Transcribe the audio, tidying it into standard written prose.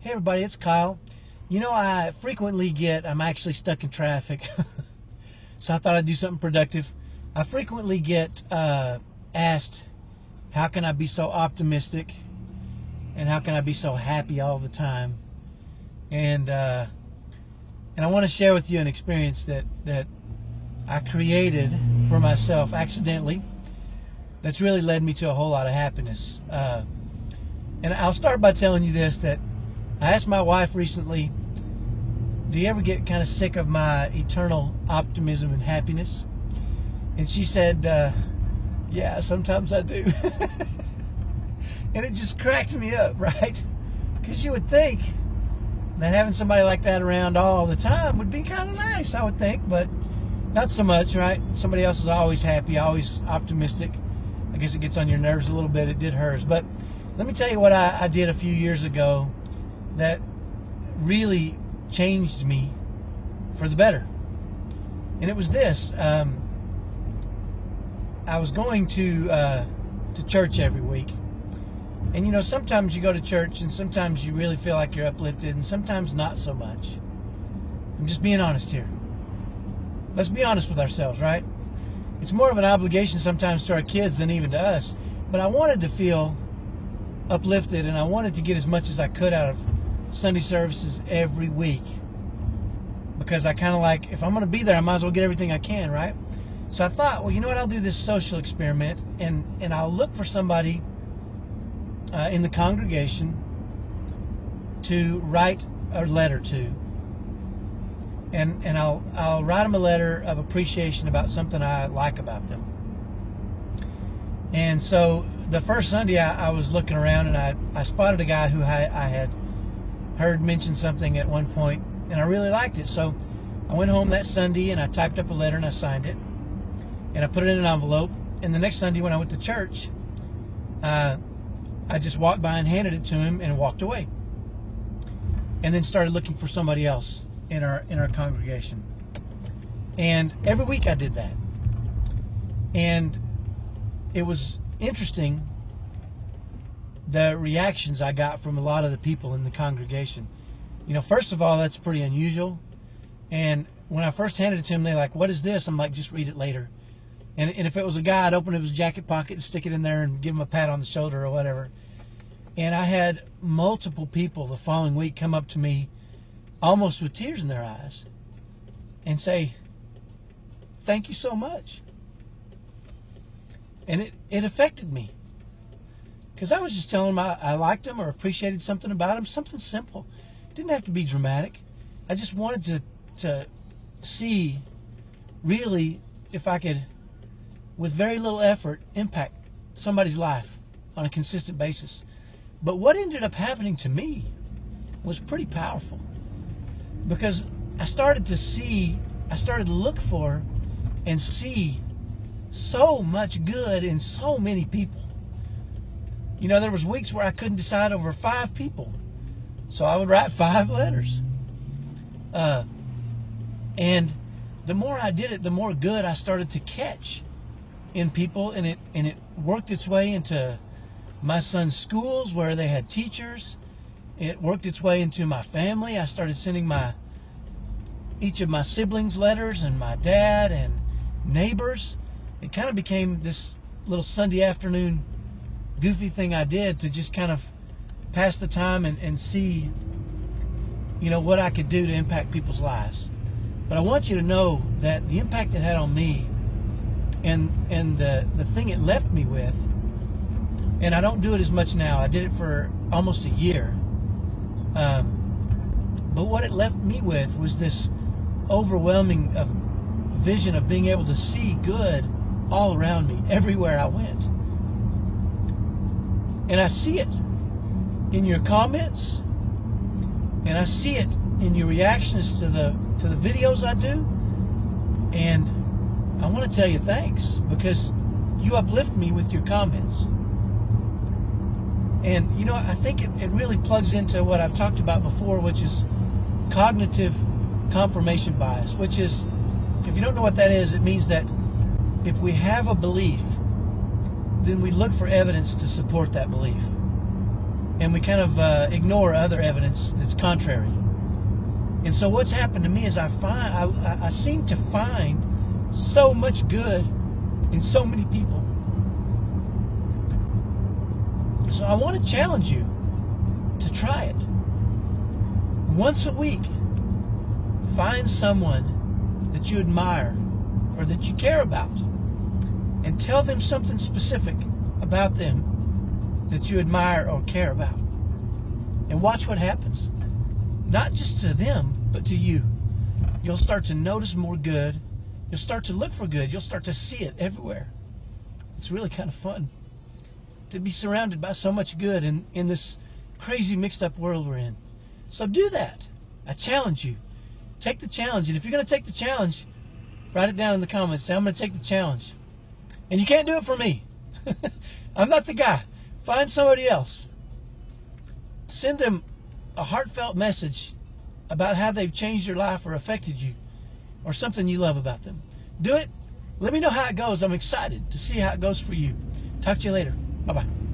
Hey everybody, it's Kyle. You know, I frequently I'm actually stuck in traffic, so I thought I'd do something productive. I frequently get asked, how can I be so optimistic and how can I be so happy all the time? And I want to share with you an experience that I created for myself accidentally that's really led me to a whole lot of happiness. And I'll start by telling you this, that I asked my wife recently, do you ever get kind of sick of my eternal optimism and happiness? And she said, yeah, sometimes I do. And it just cracked me up, right? Because you would think that having somebody like that around all the time would be kind of nice, I would think, but not so much, right? Somebody else is always happy, always optimistic. I guess it gets on your nerves a little bit. It did hers. But let me tell you what I did a few years ago that really changed me for the better. And it was this. I was going to church every week. And you know, sometimes you go to church and sometimes you really feel like you're uplifted and sometimes not so much. I'm just being honest here. Let's be honest with ourselves, right? It's more of an obligation sometimes to our kids than even to us. But I wanted to feel uplifted and I wanted to get as much as I could out of Sunday services every week, because I kind of like, if I'm going to be there, I might as well get everything I can, right? So I thought, well, you know what, I'll do this social experiment and I'll look for somebody in the congregation to write a letter to, and I'll write them a letter of appreciation about something I like about them. And so the first Sunday I was looking around and I spotted a guy who I had heard mention something at one point, and I really liked it. So I went home that Sunday and I typed up a letter and I signed it and I put it in an envelope. And the next Sunday when I went to church, I just walked by and handed it to him and walked away, and then started looking for somebody else in our congregation. And every week I did that, and it was interesting the reactions I got from a lot of the people in the congregation. You know, first of all, that's pretty unusual. And when I first handed it to them, they're like, what is this? I'm like, just read it later. And if it was a guy, I'd open up his jacket pocket and stick it in there and give him a pat on the shoulder or whatever. And I had multiple people the following week come up to me almost with tears in their eyes and say, thank you so much. And it affected me, because I was just telling them I liked them or appreciated something about them, something simple. It didn't have to be dramatic. I just wanted to see really if I could, with very little effort, impact somebody's life on a consistent basis. But what ended up happening to me was pretty powerful, because I started to look for and see so much good in so many people. You know, there was weeks where I couldn't decide over 5 people, so I would write 5 letters. And the more I did it, the more good I started to catch in people, and it worked its way into my son's schools where they had teachers. It worked its way into my family. I started sending each of my siblings letters, and my dad and neighbors. It kind of became this little Sunday afternoon goofy thing I did to just kind of pass the time and see, you know, what I could do to impact people's lives. But I want you to know that the impact it had on me and the thing it left me with, and I don't do it as much now. I did it for almost a year. But what it left me with was this overwhelming vision of being able to see good all around me, everywhere I went. And I see it in your comments, and I see it in your reactions to the videos I do. And I want to tell you thanks, because you uplift me with your comments. And you know, I think it really plugs into what I've talked about before, which is cognitive confirmation bias, which is, if you don't know what that is, it means that if we have a belief, then we look for evidence to support that belief. and we kind of ignore other evidence that's contrary. And so what's happened to me is I seem to find so much good in so many people. So I want to challenge you to try it. Once a week, find someone that you admire or that you care about and tell them something specific about them that you admire or care about. And watch what happens. Not just to them, but to you. You'll start to notice more good. You'll start to look for good. You'll start to see it everywhere. It's really kind of fun to be surrounded by so much good in this crazy mixed up world we're in. So do that. I challenge you. Take the challenge. And if you're going to take the challenge, write it down in the comments. Say, I'm going to take the challenge. And you can't do it for me. I'm not the guy. Find somebody else. Send them a heartfelt message about how they've changed your life or affected you or something you love about them. Do it. Let me know how it goes. I'm excited to see how it goes for you. Talk to you later. Bye-bye.